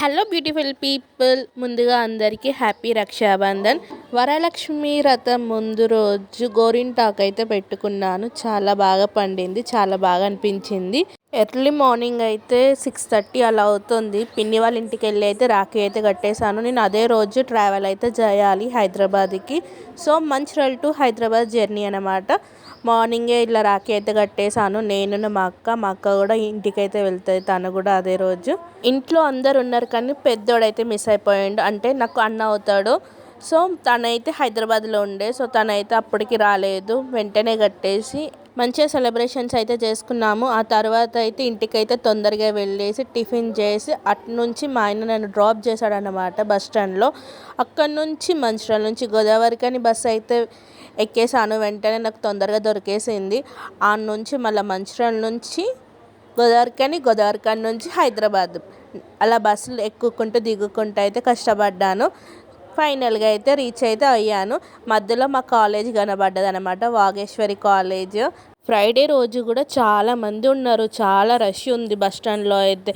Hello beautiful people, ముందుగా అందరికీ happy Rakshabandhan. Varalakshmi వ్రతం ముందు రోజు గోరింటాకు అయితే పెట్టుకున్నాను. చాలా బాగా పండింది, చాలా బాగా అనిపించింది. ఎర్లీ మార్నింగ్ అయితే 6:30 అలా అవుతుంది. పిన్ని వాళ్ళ ఇంటికి వెళ్ళి అయితే రాఖీ అయితే కట్టేశాను. నేను అదే రోజు ట్రావెల్ అయితే చేయాలి హైదరాబాద్కి. So Mancherial to Hyderabad journey అనమాట. మార్నింగే ఇలా రాఖీ అయితే కట్టేశాను. నేను మా అక్క కూడా ఇంటికి అయితే వెళ్తుంది. తను కూడా అదే రోజు. ఇంట్లో అందరు ఉన్నారు కానీ పెద్దోడైతే మిస్ అయిపోయాడు. అంటే నాకు అన్న అవుతాడు. సో తనైతే హైదరాబాద్లో ఉండే. సో తనైతే అప్పటికి రాలేదు. వెంటనే కట్టేసి మంచిగా సెలబ్రేషన్స్ అయితే చేసుకున్నాము. ఆ తర్వాత అయితే ఇంటికైతే తొందరగా వెళ్ళేసి టిఫిన్ చేసి అటు నుంచి మా ఆయన నన్ను డ్రాప్ చేశాడనమాట బస్ స్టాండ్లో. అక్కడి నుంచి మంచిర్యాల నుంచి గోదావరి కానీ బస్సు అయితే ఎక్కేసాను. వెంటనే నాకు తొందరగా దొరికేసింది. ఆ నుంచి మళ్ళీ మంచిర్యాల నుంచి గోదావరి నుంచి హైదరాబాద్ అలా బస్సులు ఎక్కుకుంటూ దిగుకుంటూ అయితే కష్టపడ్డాను. ఫైనల్గా అయితే రీచ్ అయితే అయ్యాను. మధ్యలో మా కాలేజ్ కనబడ్డది అనమాట, వాగేశ్వరి కాలేజ్. ఫ్రైడే రోజు కూడా చాలామంది ఉన్నారు, చాలా రష్ ఉంది బస్ స్టాండ్లో అయితే.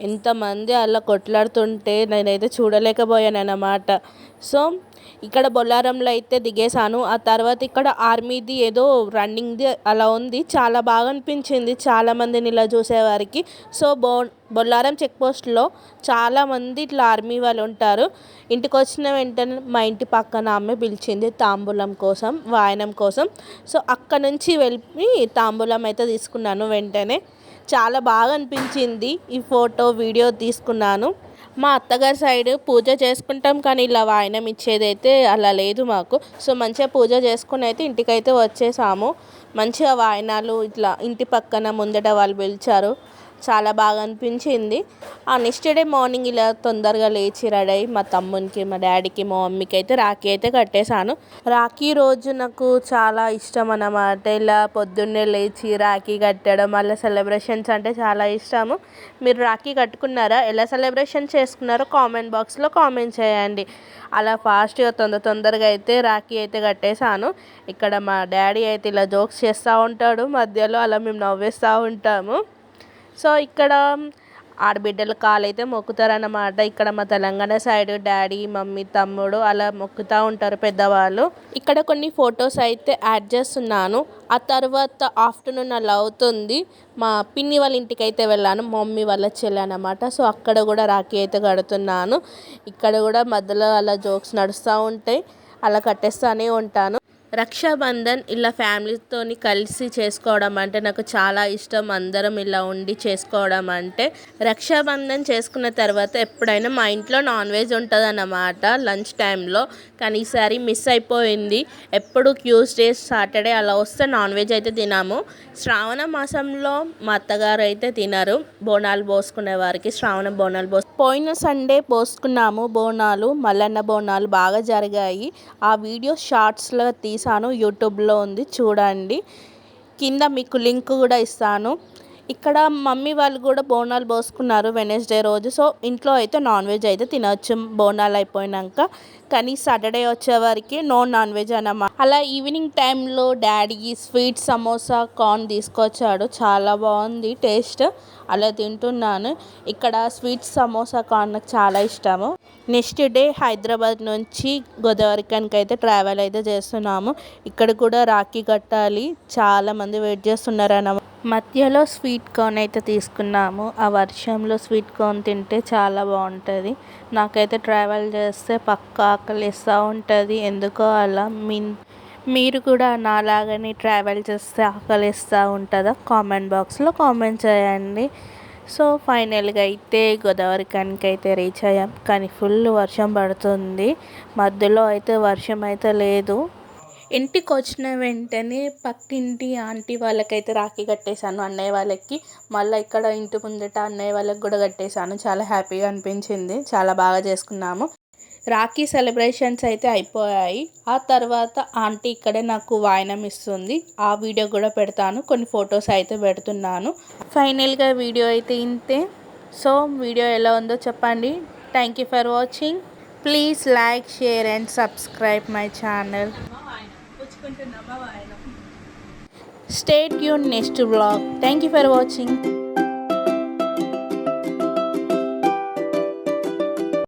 ఎంతమంది అలా కొట్లాడుతుంటే నేనైతే చూడలేకపోయాను అన్నమాట. సో ఇక్కడ బొల్లారంలో అయితే దిగేశాను. ఆ తర్వాత ఇక్కడ ఆర్మీది ఏదో రన్నింగ్ది అలా ఉంది, చాలా బాగా అనిపించింది చాలామందిని ఇలా చూసేవారికి. సో బొల్లారం చెక్ పోస్ట్లో చాలామంది ఇట్లా ఆర్మీ వాళ్ళు ఉంటారు. ఇంటికి వచ్చిన వెంటనే మా ఇంటి పక్కన ఆమె పిలిచింది తాంబూలం కోసం, వాయనం కోసం. సో అక్కడ నుంచి వెళ్ళి తాంబూలం అయితే తీసుకున్నాను. వెంటనే చాలా బాగా అనిపించింది. ఈ ఫోటో వీడియో తీసుకున్నాను. మా అత్తగారి సైడ్ పూజ చేసుకుంటాం కానీ ఇలా వాయనం ఇచ్చేదైతే అలా లేదు మాకు. సో మంచిగా పూజ చేసుకుని అయితే ఇంటికైతే వచ్చేసాము. మంచిగా వాయనాలు ఇట్లా ఇంటి పక్కన ముందట వాళ్ళు పిలిచారు, చాలా బాగా అనిపించింది. ఆ నెక్స్ట్ డే మార్నింగ్ ఇలా తొందరగా లేచి రెడీ అయ్యి మా తమ్మునికి, మా డాడీకి, మా మమ్మీకి అయితే రాఖీ అయితే కట్టేశాను. రాఖీ రోజు నాకు చాలా ఇష్టం అన్నమాట. ఇలా పొద్దున్నే లేచి రాఖీ కట్టడం, మళ్ళీ సెలబ్రేషన్స్ అంటే చాలా ఇష్టము. మీరు రాఖీ కట్టుకున్నారా? ఎలా సెలబ్రేషన్ చేసుకున్నారో కామెంట్ బాక్స్లో కామెంట్ చేయండి. అలా ఫాస్ట్గా తొందరగా అయితే రాఖీ అయితే కట్టేశాను. ఇక్కడ మా డాడీ అయితే ఇలా జోక్స్ చేస్తూ ఉంటాడు మధ్యలో, అలా మేము నవ్వేస్తూ ఉంటాము. సో ఇక్కడ ఆడబిడ్డల కాలు అయితే మొక్కుతారన్నమాట. ఇక్కడ మా తెలంగాణ సైడ్ డాడీ, మమ్మీ, తమ్ముడు అలా మొక్కుతూ ఉంటారు పెద్దవాళ్ళు. ఇక్కడ కొన్ని ఫొటోస్ అయితే యాడ్ చేస్తున్నాను. ఆ తర్వాత ఆఫ్టర్నూన్ అలా అవుతుంది. మా పిన్ని వాళ్ళ ఇంటికి అయితే వెళ్ళాను, మమ్మీ వాళ్ళ చెల్లి అన్నమాట. సో అక్కడ కూడా రాఖీ అయితే కడుతున్నాను. ఇక్కడ కూడా మధ్యలో అలా జోక్స్ నడుస్తూ ఉంటాయి, అలా కట్టేస్తూనే ఉంటాను. రక్షాబంధన్ ఇలా ఫ్యామిలీతోని కలిసి చేసుకోవడం అంటే నాకు చాలా ఇష్టం. అందరం ఇలా ఉండి చేసుకోవడం అంటే. రక్షాబంధన్ చేసుకున్న తర్వాత ఎప్పుడైనా మా ఇంట్లో నాన్ వెజ్ ఉంటుంది అన్నమాట లంచ్ టైంలో. కానీ ఈసారి మిస్ అయిపోయింది. ఎప్పుడు ట్యూస్డే, సాటర్డే అలా వస్తే నాన్ వెజ్ అయితే తినాము. శ్రావణ మాసంలో మా అత్తగారు అయితే తినరు. బోనాలు పోసుకునే వారికి శ్రావణ బోనాలు పోయిన సండే పోసుకున్నాము బోనాలు. మల్లన్న బోనాలు బాగా జరిగాయి. ఆ వీడియో షార్ట్స్లో తీసాను, యూట్యూబ్లో ఉంది చూడండి. కింద మీకు లింక్ కూడా ఇస్తాను. ఇక్కడ మమ్మీ వాళ్ళు కూడా బోనాలు పోసుకున్నారు వెనస్డే రోజు. సో ఇంట్లో అయితే నాన్ వెజ్ అయితే తినవచ్చు బోనాలు అయిపోయినాక. కానీ సాటర్డే వచ్చేవారికి నో నాన్ వెజ్ అన్నమాట. అలా ఈవినింగ్ టైంలో డాడీ స్వీట్ సమోసా కార్న్ తీసుకొచ్చాడు, చాలా బాగుంది టేస్ట్. అలా తింటున్నాను. ఇక్కడ స్వీట్ సమోసా కార్న్ నాకు చాలా ఇష్టము. నెక్స్ట్ డే హైదరాబాద్ నుంచి గోదావరికానికి అయితే ట్రావెల్ అయితే చేస్తున్నాము. ఇక్కడ కూడా రాఖీ కట్టాలి, చాలామంది వెయిట్ చేస్తున్నారు అన్నమాట. మధ్యలో స్వీట్ కార్న్ అయితే తీసుకున్నాము. ఆ వర్షంలో స్వీట్ కార్న్ తింటే చాలా బాగుంటుంది. నాకైతే ట్రావెల్ చేస్తే పక్కా ఆకలిస్తూ ఉంటుంది ఎందుకో అలా. మీరు కూడా నాలాగనే ట్రావెల్ చేస్తే ఆకలిస్తూ ఉంటుందా? కామెంట్ బాక్స్లో కామెంట్ చేయండి. సో ఫైనల్గా అయితే గోదావరికానికి అయితే రీచ్ అయ్యాం. కానీ ఫుల్ వర్షం పడుతుంది. మధ్యలో అయితే వర్షం అయితే లేదు. ఇంటికి వచ్చిన వెంటనే పక్కింటి ఆంటీ వాళ్ళకైతే రాఖీ కట్టేశాను, అన్నయ్య వాళ్ళకి. మళ్ళీ ఇక్కడ ఇంటి ముందట అన్నయ్య వాళ్ళకి కూడా కట్టేశాను. చాలా హ్యాపీగా అనిపించింది, చాలా బాగా చేసుకున్నాము. రాఖీ సెలబ్రేషన్స్ అయితే అయిపోయాయి. ఆ తర్వాత ఆంటీ ఇక్కడే నాకు వాయనం ఇస్తుంది. ఆ వీడియో కూడా పెడతాను, కొన్ని ఫొటోస్ అయితే పెడుతున్నాను. ఫైనల్గా వీడియో అయితే ఇంతే. సో వీడియో ఎలా ఉందో చెప్పండి. Thank you for watching. Please like, share and subscribe my channel. Stay tuned next vlog. Thank you for watching.